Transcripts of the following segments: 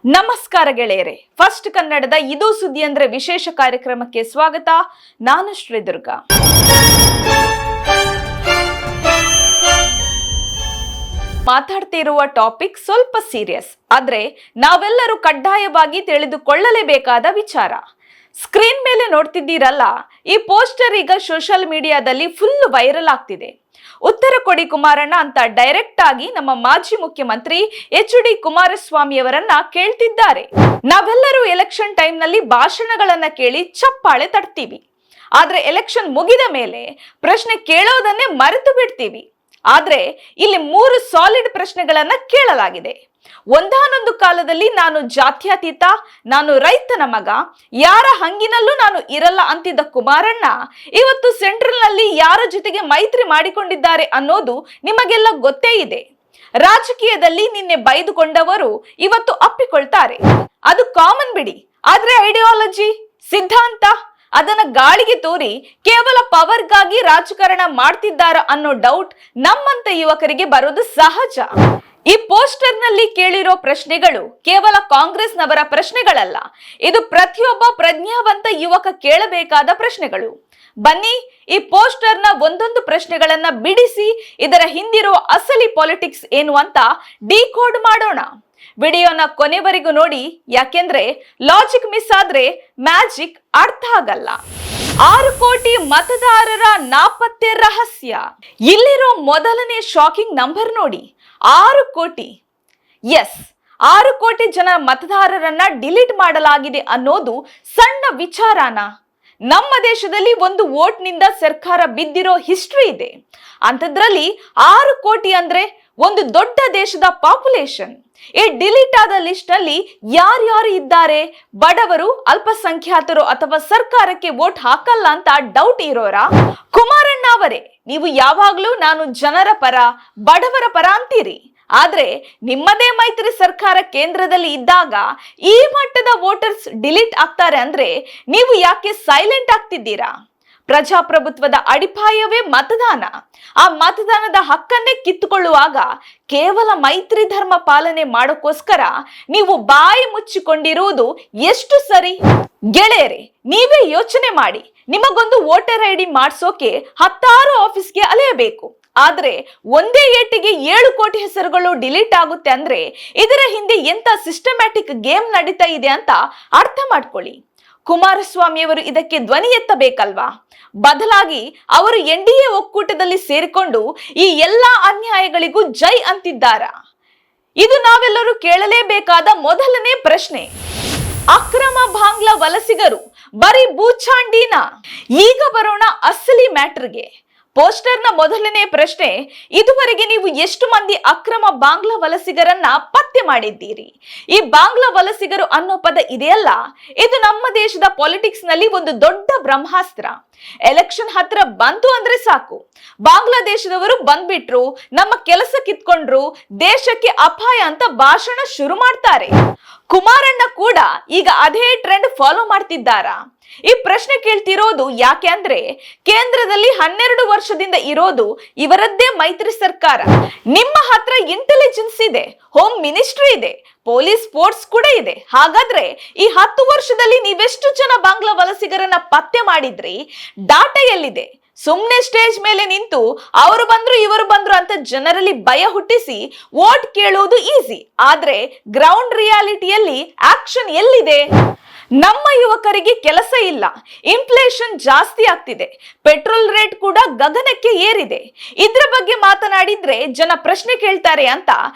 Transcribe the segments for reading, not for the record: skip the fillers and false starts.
ನಮಸ್ಕಾರ ಗೆಳೆಯರೆ, ಫಸ್ಟ್ ಕನ್ನಡದ ಇದು ಸುದ್ದಿ ಅಂದ್ರೆ ವಿಶೇಷ ಕಾರ್ಯಕ್ರಮಕ್ಕೆ ಸ್ವಾಗತ. ನಾನು ಶ್ರೀದುರ್ಗಾ. ಮಾತಾಡ್ತಿರುವ ಟಾಪಿಕ್ ಸ್ವಲ್ಪ ಸೀರಿಯಸ್, ಆದ್ರೆ ನಾವೆಲ್ಲರೂ ಕಡ್ಡಾಯವಾಗಿ ತಿಳಿದುಕೊಳ್ಳಲೇಬೇಕಾದ ವಿಚಾರ. ಸ್ಕ್ರೀನ್ ಮೇಲೆ ನೋಡ್ತಿದ್ದೀರಲ್ಲ, ಈ ಪೋಸ್ಟರ್ ಈಗ ಸೋಷಿಯಲ್ ಮೀಡಿಯಾದಲ್ಲಿ ಫುಲ್ ವೈರಲ್ ಆಗ್ತಿದೆ. ಉತ್ತರ ಕೊಡಿ ಕುಮಾರಣ್ಣ ಅಂತ ಡೈರೆಕ್ಟ್ ಆಗಿ ನಮ್ಮ ಮಾಜಿ ಮುಖ್ಯಮಂತ್ರಿ ಎಚ್.ಡಿ. ಕುಮಾರಸ್ವಾಮಿ ಅವರನ್ನ ಕೇಳ್ತಿದ್ದಾರೆ. ನಾವೆಲ್ಲರೂ ಎಲೆಕ್ಷನ್ ಟೈಮ್ ನಲ್ಲಿ ಭಾಷಣಗಳನ್ನ ಕೇಳಿ ಚಪ್ಪಾಳೆ ತಟ್ತೀವಿ, ಆದ್ರೆ ಎಲೆಕ್ಷನ್ ಮುಗಿದ ಮೇಲೆ ಪ್ರಶ್ನೆ ಕೇಳೋದನ್ನೇ ಮರೆತು ಬಿಡ್ತೀವಿ. ಆದ್ರೆ ಇಲ್ಲಿ 3 ಸಾಲಿಡ್ ಪ್ರಶ್ನೆಗಳನ್ನ ಕೇಳಲಾಗಿದೆ. ಒಂದಾನೊಂದು ಕಾಲದಲ್ಲಿ ನಾನು ಜಾತ್ಯತೀತ, ನಾನು ರೈತನ ಮಗ, ಯಾರ ಹಂಗಿನಲ್ಲೂ ನಾನು ಇರಲ್ಲ ಅಂತಿದ್ದ ಕುಮಾರಣ್ಣ ಇವತ್ತು ಸೆಂಟ್ರಲ್ ನಲ್ಲಿ ಯಾರ ಜೊತೆಗೆ ಮೈತ್ರಿ ಮಾಡಿಕೊಂಡಿದ್ದಾರೆ ಅನ್ನೋದು ನಿಮಗೆಲ್ಲ ಗೊತ್ತೇ ಇದೆ. ರಾಜಕೀಯದಲ್ಲಿ ನಿನ್ನೆ ಬೈದುಕೊಂಡವರು ಇವತ್ತು ಅಪ್ಪಿಕೊಳ್ತಾರೆ. ಅದು ಕಾಮನ್ ಬಿಡಿ. ಆದ್ರೆ ಐಡಿಯಾಲಜಿ, ಸಿದ್ಧಾಂತ ಅದನ್ನ ಗಾಳಿಗೆ ತೋರಿ ಕೇವಲ ಪವರ್ಗಾಗಿ ರಾಜಕಾರಣ ಮಾಡ್ತಿದ್ದಾರ ಅನ್ನೋ ಡೌಟ್ ನಮ್ಮಂತ ಯುವಕರಿಗೆ ಬರೋದು ಸಹಜ. ಈ ಪೋಸ್ಟರ್ ನಲ್ಲಿ ಕೇಳಿರೋ ಪ್ರಶ್ನೆಗಳು ಕೇವಲ ಕಾಂಗ್ರೆಸ್ನವರ ಪ್ರಶ್ನೆಗಳಲ್ಲ, ಇದು ಪ್ರತಿಯೊಬ್ಬ ಪ್ರಜ್ಞಾವಂತ ಯುವಕ ಕೇಳಬೇಕಾದ ಪ್ರಶ್ನೆಗಳು. ಬನ್ನಿ, ಈ ಪೋಸ್ಟರ್ನ ಒಂದೊಂದು ಪ್ರಶ್ನೆಗಳನ್ನ ಬಿಡಿಸಿ ಇದರ ಹಿಂದಿರುವ ಅಸಲಿ ಪಾಲಿಟಿಕ್ಸ್ ಏನು ಅಂತ ಡಿಕೋಡ್ ಮಾಡೋಣ. ವಿಡಿಯೋನ ಕೊನೆವರೆಗೂ ನೋಡಿ, ಯಾಕೆಂದ್ರೆ ಲಾಜಿಕ್ ಮಿಸ್ ಆದ್ರೆ ಮ್ಯಾಜಿಕ್ ಅರ್ಥ ಆಗಲ್ಲ. 6 ಕೋಟಿ ಮತದಾರರ ನಾಪತ್ತೆ ರಹಸ್ಯ. ಇಲ್ಲಿರೋ ಮೊದಲನೇ ಶಾಕಿಂಗ್ ನಂಬರ್ ನೋಡಿ, 6 ಕೋಟಿ. ಎಸ್, 6 ಕೋಟಿ ಜನ ಮತದಾರರನ್ನ ಡಿಲೀಟ್ ಮಾಡಲಾಗಿದೆ ಅನ್ನೋದು ಸಣ್ಣ ವಿಚಾರನ? ನಮ್ಮ ದೇಶದಲ್ಲಿ ಒಂದು ವೋಟ್ ನಿಂದ ಸರ್ಕಾರ ಬಿದ್ದಿರೋ ಹಿಸ್ಟ್ರಿ ಇದೆ. ಅಂಥದ್ರಲ್ಲಿ 6 ಕೋಟಿ ಅಂದ್ರೆ ಒಂದು ದೊಡ್ಡ ದೇಶದ ಪಾಪ್ಯುಲೇಷನ್. ಈ ಡಿಲೀಟ್ ಆದ ಲಿಸ್ಟ್ ನಲ್ಲಿ ಯಾರ್ಯಾರು ಇದ್ದಾರೆ? ಬಡವರು, ಅಲ್ಪಸಂಖ್ಯಾತರು ಅಥವಾ ಸರ್ಕಾರಕ್ಕೆ ವೋಟ್ ಹಾಕಲ್ಲ ಅಂತ ಡೌಟ್ ಇರೋರ? ಕುಮಾರಣ್ಣ ಅವರೇ, ನೀವು ಯಾವಾಗ್ಲೂ ನಾನು ಜನರ ಪರ, ಬಡವರ ಪರ ಅಂತೀರಿ. ಆದ್ರೆ ನಿಮ್ಮದೇ ಮೈತ್ರಿ ಸರ್ಕಾರ ಕೇಂದ್ರದಲ್ಲಿ ಇದ್ದಾಗ ಈ ಮಟ್ಟದ ವೋಟರ್ಸ್ ಡಿಲೀಟ್ ಆಗ್ತಾರೆ ಅಂದ್ರೆ ನೀವು ಯಾಕೆ ಸೈಲೆಂಟ್ ಆಗ್ತಿದ್ದೀರಾ? ಪ್ರಜಾಪ್ರಭುತ್ವದ ಅಡಿಪಾಯವೇ ಮತದಾನ. ಆ ಮತದಾನದ ಹಕ್ಕನ್ನೇ ಕಿತ್ತುಕೊಳ್ಳುವಾಗ ಕೇವಲ ಮೈತ್ರಿ ಧರ್ಮ ಪಾಲನೆ ಮಾಡೋಕ್ಕೋಸ್ಕರ ನೀವು ಬಾಯಿ ಮುಚ್ಚಿಕೊಂಡಿರುವುದು ಎಷ್ಟು ಸರಿ? ಗೆಳೆಯರೆ, ನೀವೇ ಯೋಚನೆ ಮಾಡಿ. ನಿಮಗೊಂದು ವೋಟರ್ ಐಡಿ ಮಾಡ್ಸೋಕೆ 10 ಆಫೀಸ್ಗೆ ಅಲೆಯಬೇಕು. ಆದ್ರೆ ಒಂದೇ ಏಟಿಗೆ 7 ಕೋಟಿ ಹೆಸರುಗಳು ಡಿಲೀಟ್ ಆಗುತ್ತೆ ಅಂದ್ರೆ ಇದರ ಹಿಂದೆ ಎಂತ ಸಿಸ್ಟಮ್ಯಾಟಿಕ್ ಗೇಮ್ ನಡೀತಾ ಇದೆ ಅಂತ ಅರ್ಥ ಮಾಡ್ಕೊಳ್ಳಿ. ಕುಮಾರಸ್ವಾಮಿ ಅವರು ಇದಕ್ಕೆ ಧ್ವನಿ ಎತ್ತಬೇಕಲ್ವಾ? ಬದಲಾಗಿ ಅವರು NDA ಒಕ್ಕೂಟದಲ್ಲಿ ಸೇರಿಕೊಂಡು ಈ ಎಲ್ಲಾ ಅನ್ಯಾಯಗಳಿಗೂ ಜೈ ಅಂತಿದ್ದಾರಾ? ಇದು ನಾವೆಲ್ಲರೂ ಕೇಳಲೇಬೇಕಾದ ಮೊದಲನೇ ಪ್ರಶ್ನೆ. ಅಕ್ರಮ ಬಾಂಗ್ಲಾ ವಲಸಿಗರು ಬರೀ ಬೂಚಾಂಡಿನ? ಈಗ ಬರೋಣ ಅಸಲಿ ಮ್ಯಾಟರ್ಗೆ. ಪೋಸ್ಟರ್ನ ಮೊದಲನೇ ಪ್ರಶ್ನೆ, ಇದುವರೆಗೆ ನೀವು ಎಷ್ಟು ಮಂದಿ ಅಕ್ರಮ ಬಾಂಗ್ಲಾ ವಲಸಿಗರನ್ನ ಪತ್ತೆ ಮಾಡಿದ್ದೀರಿ? ಈ ಬಾಂಗ್ಲಾ ವಲಸಿಗರು ಅನ್ನೋ ಪದ ಇದೆಯಲ್ಲ, ಇದು ನಮ್ಮ ದೇಶದ ಪಾಲಿಟಿಕ್ಸ್ ನಲ್ಲಿ ಒಂದು ದೊಡ್ಡ ಬ್ರಹ್ಮಾಸ್ತ್ರ. ಎಲೆಕ್ಷನ್ ಹತ್ರ ಬಂತು ಅಂದ್ರೆ ಸಾಕು, ಬಾಂಗ್ಲಾದೇಶದವರು ಬಂದ್ಬಿಟ್ರು, ನಮ್ಮ ಕೆಲಸ ಕಿತ್ಕೊಂಡ್ರು, ದೇಶಕ್ಕೆ ಅಪಾಯ ಅಂತ ಭಾಷಣ ಶುರು ಮಾಡ್ತಾರೆ. ಕುಮಾರಣ್ಣ ಕೂಡ ಈಗ ಅದೇ ಟ್ರೆಂಡ್ ಫಾಲೋ ಮಾಡ್ತಿದ್ದಾರಾ? ಈ ಪ್ರಶ್ನೆ ಕೇಳ್ತಿರೋದು ಯಾಕೆ ಅಂದ್ರೆ ಕೇಂದ್ರದಲ್ಲಿ 12 ವರ್ಷದಿಂದ ಇರೋದು ಇವರದ್ದೇ ಮೈತ್ರಿ ಸರ್ಕಾರ. ನಿಮ್ಮ ಹತ್ರ ಇಂಟೆಲಿಜೆನ್ಸ್ ಇದೆ, ಹೋಮ್ ಮಿನಿಸ್ಟ್ರಿ ಇದೆ, ಪೊಲೀಸ್ ಫೋರ್ಸ್ ಕೂಡ ಇದೆ. ಹಾಗಾದ್ರೆ ಈ 10 ವರ್ಷದಲ್ಲಿ ನೀವೆಷ್ಟು ಜನ ಬಾಂಗ್ಲಾ ವಲಸಿಗರನ್ನ ಪತ್ತೆ ಮಾಡಿದ್ರಿ? ಡಾಟಾ ಎಲ್ಲಿದೆ? ಸುಮ್ನೆ ಸ್ಟೇಜ್ ಮೇಲೆ ನಿಂತು ಅವರು ಬಂದ್ರು ಇವರು ಬಂದ್ರು ಅಂತ ಜನರಲ್ಲಿ ಭಯ ಹುಟ್ಟಿಸಿ ವೋಟ್ ಕೇಳುವುದು ಈಸಿ, ಆದ್ರೆ ಗ್ರೌಂಡ್ ರಿಯಾಲಿಟಿಯಲ್ಲಿ ಆಕ್ಷನ್ ಎಲ್ಲಿದೆ? ನಮ್ಮ ಯುವಕರಿಗೆ ಕೆಲಸ ಇಲ್ಲ, ಇನ್ಫ್ಲೇಷನ್ ಜಾಸ್ತಿ ಆಗ್ತಿದೆ, ಪೆಟ್ರೋಲ್ ರೇಟ್ ಕೂಡ ಗಗನಕ್ಕೆ ಏರಿದೆ. ಇದ್ರ ಬಗ್ಗೆ ಮಾತನಾಡಿದ್ರೆ ಜನ ಪ್ರಶ್ನೆ ಕೇಳ್ತಾರೆ ಅಂತ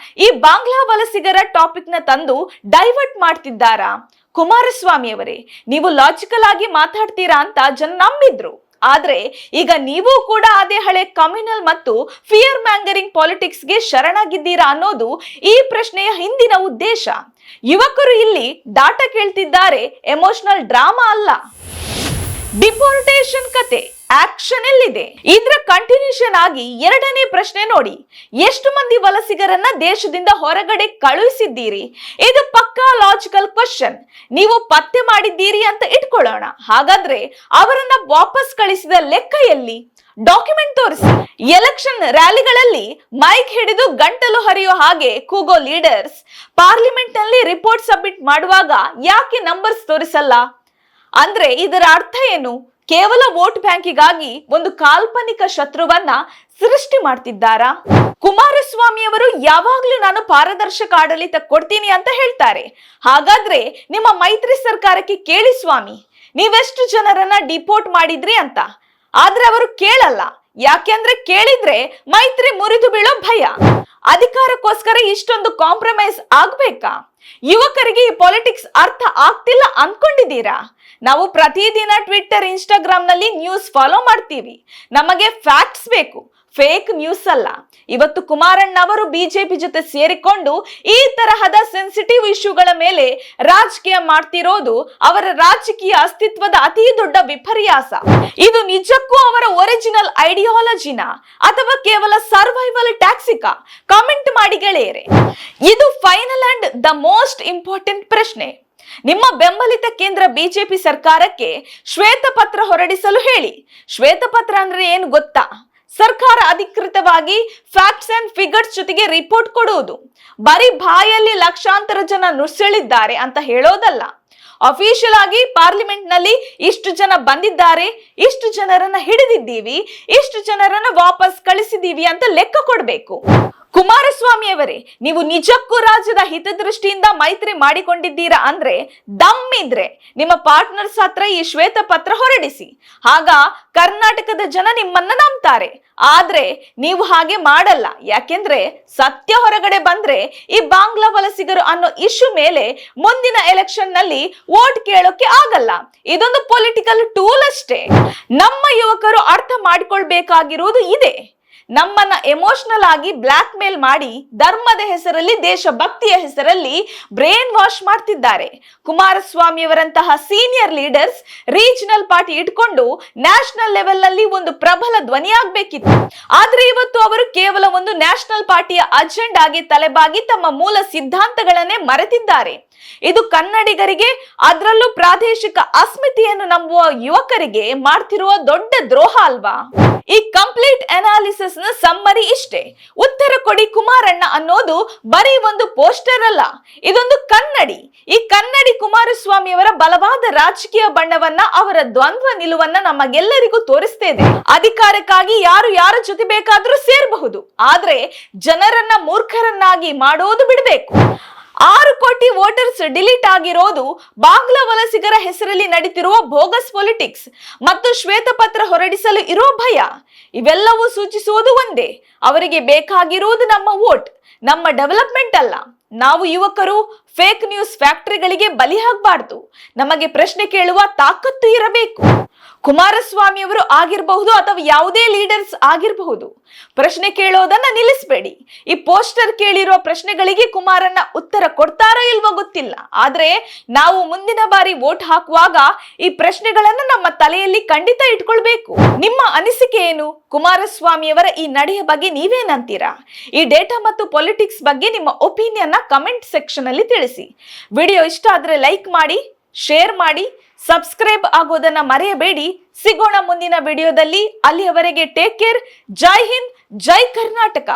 ಈ ಬಾಂಗ್ಲಾ ವಲಸಿಗರ ಟಾಪಿಕ್ ನ ತಂದು ಡೈವರ್ಟ್ ಮಾಡ್ತಿದ್ದಾರಾ? ಕುಮಾರಸ್ವಾಮಿ ಅವರೇ, ನೀವು ಲಾಜಿಕಲ್ ಆಗಿ ಮಾತಾಡ್ತೀರಾ ಅಂತ ಜನ ನಂಬಿದ್ರು. ಆದ್ರೆ ಈಗ ನೀವು ಕೂಡ ಅದೇ ಹಳೆ ಕಮ್ಯುನಲ್ ಮತ್ತು ಫಿಯರ್ ಮ್ಯಾಂಗರಿಂಗ್ ಪಾಲಿಟಿಕ್ಸ್ಗೆ ಶರಣಾಗಿದ್ದೀರಾ ಅನ್ನೋದು ಈ ಪ್ರಶ್ನೆಯ ಹಿಂದಿನ ಉದ್ದೇಶ. ಯುವಕರು ಇಲ್ಲಿ ಡಾಟಾ ಕೇಳ್ತಿದ್ದಾರೆ, ಎಮೋಷನಲ್ ಡ್ರಾಮಾ ಅಲ್ಲ. ಡಿಪೋರ್ಟೇಷನ್ ಕತೆ ಆಕ್ಷನ್ ಎಲ್ಲಿದೆ? ಇದ್ರ ಕಂಟಿನ್ಯೂಷನ್ ಆಗಿ 2ನೇ ಪ್ರಶ್ನೆ ನೋಡಿ, ಎಷ್ಟು ಮಂದಿ ವಲಸಿಗರನ್ನ ದೇಶದಿಂದ ಹೊರಗಡೆ ಕಳುಹಿಸಿದ್ದೀರಿ? ಇದು ಪಕ್ಕಾ ಲಾಜಿಕಲ್ ಕ್ವಶನ್. ನೀವು ಪತ್ತೆ ಮಾಡಿದ್ದೀರಿ ಅಂತ ಇಟ್ಕೊಳ್ಳೋಣ. ಹಾಗಾದ್ರೆ ಅವರನ್ನ ವಾಪಸ್ ಕಳಿಸಿದ ಲೆಕ್ಕ ಎಲ್ಲಿ? ಡಾಕ್ಯುಮೆಂಟ್ ತೋರಿಸಿ. ಎಲೆಕ್ಷನ್ ರ್ಯಾಲಿಗಳಲ್ಲಿ ಮೈಕ್ ಹಿಡಿದು ಗಂಟಲು ಹರಿಯೋ ಹಾಗೆ ಕೂಗೋ ಲೀಡರ್ಸ್ ಪಾರ್ಲಿಮೆಂಟ್ ನಲ್ಲಿ ರಿಪೋರ್ಟ್ ಸಬ್ಮಿಟ್ ಮಾಡುವಾಗ ಯಾಕೆ ನಂಬರ್ಸ್ ತೋರಿಸಲ್ಲ? ಅಂದ್ರೆ ಇದರ ಅರ್ಥ ಏನು? ಕೇವಲ ವೋಟ್ ಬ್ಯಾಂಕಿಗಾಗಿ ಒಂದು ಕಾಲ್ಪನಿಕ ಶತ್ರುವನ್ನ ಸೃಷ್ಟಿ ಮಾಡ್ತಿದ್ದಾರಾ? ಕುಮಾರಸ್ವಾಮಿ ಅವರು ಯಾವಾಗ್ಲೂ ನಾನು ಪಾರದರ್ಶಕ ಆಡಳಿತ ಕೊಡ್ತೀನಿ ಅಂತ ಹೇಳ್ತಾರೆ. ಹಾಗಾದ್ರೆ ನಿಮ್ಮ ಮೈತ್ರಿ ಸರ್ಕಾರಕ್ಕೆ ಕೇಳಿ ಸ್ವಾಮಿ, ನೀವೆಷ್ಟು ಜನರನ್ನ ಡಿಪೋರ್ಟ್ ಮಾಡಿದ್ರಿ ಅಂತ. ಆದ್ರೆ ಅವರು ಕೇಳಲ್ಲ. ಯಾಕೆಂದ್ರೆ ಕೇಳಿದ್ರೆ ಮೈತ್ರಿ ಮುರಿದು ಬೀಳೋ ಭಯ. ಅಧಿಕಾರಕ್ಕೋಸ್ಕರ ಇಷ್ಟೊಂದು ಕಾಂಪ್ರಮೈಸ್ ಆಗ್ಬೇಕಾ? ಯುವಕರಿಗೆ ಈ ಪಾಲಿಟಿಕ್ಸ್ ಅರ್ಥ ಆಗ್ತಿಲ್ಲ ಅನ್ಕೊಂಡಿದ್ದೀರಾ? ನಾವು ಪ್ರತಿದಿನ ಟ್ವಿಟ್ಟರ್, ಇನ್ಸ್ಟಾಗ್ರಾಮ್ ನಲ್ಲಿ ನ್ಯೂಸ್ ಫಾಲೋ ಮಾಡ್ತೀವಿ. ನಮಗೆ ಫ್ಯಾಕ್ಟ್ಸ್ ಬೇಕು, ಫೇಕ್ ನ್ಯೂಸ್ ಅಲ್ಲ. ಇವತ್ತು ಕುಮಾರಣ್ಣ ಅವರು ಬಿಜೆಪಿ ಜೊತೆ ಸೇರಿಕೊಂಡು ಈ ತರಹದ ಸೆನ್ಸಿಟಿವ್ ಇಶ್ಯೂಗಳ ಮೇಲೆ ರಾಜಕೀಯ ಮಾಡ್ತಿರೋದು ಅವರ ರಾಜಕೀಯ ಅಸ್ತಿತ್ವದ ಅತಿ ದೊಡ್ಡ ವಿಪರ್ಯಾಸ. ಇದು ನಿಜಕ್ಕೂ ಅವರ ಒರಿಜಿನಲ್ ಐಡಿಯಾಲಜಿನ ಅಥವಾ ಕೇವಲ ಸರ್ವೈವಲ್ ಟ್ಯಾಕ್ಸಿಕಾ? ಕಾಮೆಂಟ್ ಮಾಡಿ ಗೆಳೆಯರೆ. ಇದು final and the most important ಪ್ರಶ್ನೆ. ನಿಮ್ಮ ಬೆಂಬಲಿತ ಕೇಂದ್ರ ಬಿಜೆಪಿ ಸರ್ಕಾರಕ್ಕೆ ಶ್ವೇತಪತ್ರ ಹೊರಡಿಸಲು ಹೇಳಿ. ಶ್ವೇತಪತ್ರ ಅಂದ್ರೆ ಏನು ಗೊತ್ತಾ? ಸರ್ಕಾರ ಅಧಿಕೃತವಾಗಿ ಫ್ಯಾಕ್ಟ್ಸ್ ಅಂಡ್ ಫಿಗರ್ಸ್ ಜೊತೆಗೆ ರಿಪೋರ್ಟ್ ಕೊಡುವುದು. ಬರೀ ಬಾಯಲ್ಲಿ ಲಕ್ಷಾಂತರ ಜನ ನುಸುಳಿದ್ದಾರೆ ಅಂತ ಹೇಳೋದಲ್ಲ. ಅಫಿಷಿಯಲ್ ಆಗಿ ಪಾರ್ಲಿಮೆಂಟ್ ನಲ್ಲಿ ಇಷ್ಟು ಜನ ಬಂದಿದ್ದಾರೆ, ಇಷ್ಟು ಜನರನ್ನ ಹಿಡಿದಿದ್ದೀವಿ, ಇಷ್ಟು ಜನರನ್ನ ವಾಪಸ್ ಕಳಿಸಿದೀವಿ ಅಂತ ಲೆಕ್ಕ ಕೊಡ್ಬೇಕು. ಕುಮಾರಸ್ವಾಮಿ ಅವರೇ, ನೀವು ನಿಜಕ್ಕೂ ರಾಜ್ಯದ ಹಿತದೃಷ್ಟಿಯಿಂದ ಮೈತ್ರಿ ಮಾಡಿಕೊಂಡಿದ್ದೀರಾ ಅಂದ್ರೆ ದಮ್ ಇದ್ರೆ ನಿಮ್ಮ ಪಾರ್ಟ್ನರ್ಸ್ ಹತ್ರ ಈ ಶ್ವೇತ ಪತ್ರ ಹೊರಡಿಸಿ. ಆಗ ಕರ್ನಾಟಕದ ಜನ ನಿಮ್ಮನ್ನ ನಂಬ್ತಾರೆ. ಆದ್ರೆ ನೀವು ಹಾಗೆ ಮಾಡಲ್ಲ. ಯಾಕೆಂದ್ರೆ ಸತ್ಯ ಹೊರಗಡೆ ಬಂದ್ರೆ ಈ ಬಾಂಗ್ಲಾ ವಲಸಿಗರು ಅನ್ನೋ ಇಶ್ಯೂ ಮೇಲೆ ಮುಂದಿನ ಎಲೆಕ್ಷನ್ ನಲ್ಲಿ ವೋಟ್ ಕೇಳೋಕೆ ಆಗಲ್ಲ. ಇದೊಂದು ಪೊಲಿಟಿಕಲ್ ಟೂಲ್ ಅಷ್ಟೇ. ನಮ್ಮ ಯುವಕರು ಅರ್ಥ ಮಾಡಿಕೊಳ್ಬೇಕಾಗಿರುವುದು ಇದೆ. ನಮ್ಮನ್ನ ಎಮೋಷನಲ್ ಆಗಿ ಬ್ಲಾಕ್ ಮೇಲ್ ಮಾಡಿ ಧರ್ಮದ ಹೆಸರಲ್ಲಿ, ದೇಶಭಕ್ತಿಯ ಹೆಸರಲ್ಲಿ ಬ್ರೇನ್ ವಾಶ್ ಮಾಡ್ತಿದ್ದಾರೆ. ಕುಮಾರಸ್ವಾಮಿ ಅವರಂತಹ ಸೀನಿಯರ್ ಲೀಡರ್ಸ್ ರೀಜನಲ್ ಪಾರ್ಟಿ ಇಟ್ಕೊಂಡು ನ್ಯಾಷನಲ್ ಲೆವೆಲ್ ನಲ್ಲಿ ಒಂದು ಪ್ರಬಲ ಧ್ವನಿಯಾಗಬೇಕಿತ್ತು. ಆದ್ರೆ ಇವತ್ತು ಅವರು ಕೇವಲ ಒಂದು ನ್ಯಾಷನಲ್ ಪಾರ್ಟಿಯ ಅಜೆಂಡಾಗೆ ತಲೆಬಾಗಿ ತಮ್ಮ ಮೂಲ ಸಿದ್ಧಾಂತಗಳನ್ನೇ ಮರೆತಿದ್ದಾರೆ. ಇದು ಕನ್ನಡಿಗರಿಗೆ, ಅದರಲ್ಲೂ ಪ್ರಾದೇಶಿಕ ಅಸ್ಮಿತೆಯನ್ನು ನಂಬುವ ಯುವಕರಿಗೆ ಮಾಡ್ತಿರುವ ದೊಡ್ಡ ದ್ರೋಹ ಅಲ್ವಾ? ಈ ಕಂಪ್ಲೀಟ್ ಅನಾಲಿಸಿಸ್ ನ ಸಮ್ಮರಿ ಇಷ್ಟೇ. ಉತ್ತರ ಕೊಡಿ ಕುಮಾರಣ್ಣ ಅನ್ನೋದು ಬರೀ ಒಂದು ಪೋಸ್ಟರ್ ಅಲ್ಲ, ಇದೊಂದು ಕನ್ನಡಿ. ಈ ಕನ್ನಡಿ ಕುಮಾರಸ್ವಾಮಿ ಅವರ ಬಲವಾದ ರಾಜಕೀಯ ಬಣ್ಣವನ್ನ, ಅವರ ದ್ವಂದ್ವ ನಿಲುವನ್ನ ನಮಗೆಲ್ಲರಿಗೂ ತೋರಿಸ್ತಾ ಇದೆ. ಅಧಿಕಾರಕ್ಕಾಗಿ ಯಾರು ಯಾರ ಜೊತೆ ಬೇಕಾದ್ರೂ ಸೇರಬಹುದು, ಆದ್ರೆ ಜನರನ್ನ ಮೂರ್ಖರನ್ನಾಗಿ ಮಾಡೋದು ಬಿಡಬೇಕು. 6 ಕೋಟಿ ವೋಟರ್ಸ್ ಡಿಲೀಟ್ ಆಗಿರೋದು ಬಾಂಗ್ಲಾ ವಲಸಿಗರ ಹೆಸರಲ್ಲಿ ನಡೀತಿರುವ ಬೋಗಸ್ ಪೊಲಿಟಿಕ್ಸ್ ಮತ್ತು ಶ್ವೇತಪತ್ರ ಹೊರಡಿಸಲು ಇರೋ ಭಯ, ಇವೆಲ್ಲವೂ ಸೂಚಿಸುವುದು ಒಂದೇ. ಅವರಿಗೆ ಬೇಕಾಗಿರುವುದು ನಮ್ಮ ವೋಟ್, ನಮ್ಮ ಡೆವಲಪ್ಮೆಂಟ್ ಅಲ್ಲ. ನಾವು ಯುವಕರು ಫೇಕ್ ನ್ಯೂಸ್ ಫ್ಯಾಕ್ಟರಿಗಳಿಗೆ ಬಲಿಯಾಗಬಾರ್ದು. ನಮಗೆ ಪ್ರಶ್ನೆ ಕೇಳುವ ತಾಕತ್ತು ಇರಬೇಕು. ಕುಮಾರಸ್ವಾಮಿ ಅವರು ಆಗಿರಬಹುದು ಅಥವಾ ಯಾವುದೇ ಲೀಡರ್ಸ್ ಆಗಿರಬಹುದು, ಪ್ರಶ್ನೆ ಕೇಳೋದನ್ನ ನಿಲ್ಲಿಸಬೇಡಿ. ಈ ಪೋಸ್ಟರ್ ಕೇಳಿರುವ ಪ್ರಶ್ನೆಗಳಿಗೆ ಕುಮಾರಣ್ಣ ಉತ್ತರ ಕೊಡ್ತಾರೋ ಇಲ್ವೋ ಗೊತ್ತಿಲ್ಲ, ಆದ್ರೆ ನಾವು ಮುಂದಿನ ಬಾರಿ ವೋಟ್ ಹಾಕುವಾಗ ಈ ಪ್ರಶ್ನೆಗಳನ್ನ ನಮ್ಮ ತಲೆಯಲ್ಲಿ ಖಂಡಿತ ಇಟ್ಕೊಳ್ಬೇಕು. ನಿಮ್ಮ ಅನಿಸಿಕೆ ಏನು? ಕುಮಾರಸ್ವಾಮಿ ಅವರ ಈ ನಡೆಯ ಬಗ್ಗೆ ನೀವೇನಂತೀರಾ? ಈ ಡೇಟಾ ಮತ್ತು ಪೊಲಿಟಿಕ್ಸ್ ಬಗ್ಗೆ ನಿಮ್ಮ ಒಪಿನಿಯನ್ ನ ಕಮೆಂಟ್ ಸೆಕ್ಷನ್ ಅಲ್ಲಿ ತಿಳಿಸಿ. ವಿಡಿಯೋ ಇಷ್ಟ ಆದ್ರೆ ಲೈಕ್ ಮಾಡಿ, ಶೇರ್ ಮಾಡಿ, ಸಬ್ಸ್ಕ್ರೈಬ್ ಆಗೋದನ್ನ ಮರೆಯಬೇಡಿ. ಸಿಗೋಣ ಮುಂದಿನ ವಿಡಿಯೋದಲ್ಲಿ. ಅಲ್ಲಿಯವರೆಗೆ ಟೇಕ್ ಕೇರ್. ಜೈ ಹಿಂದ್, ಜೈ ಕರ್ನಾಟಕ.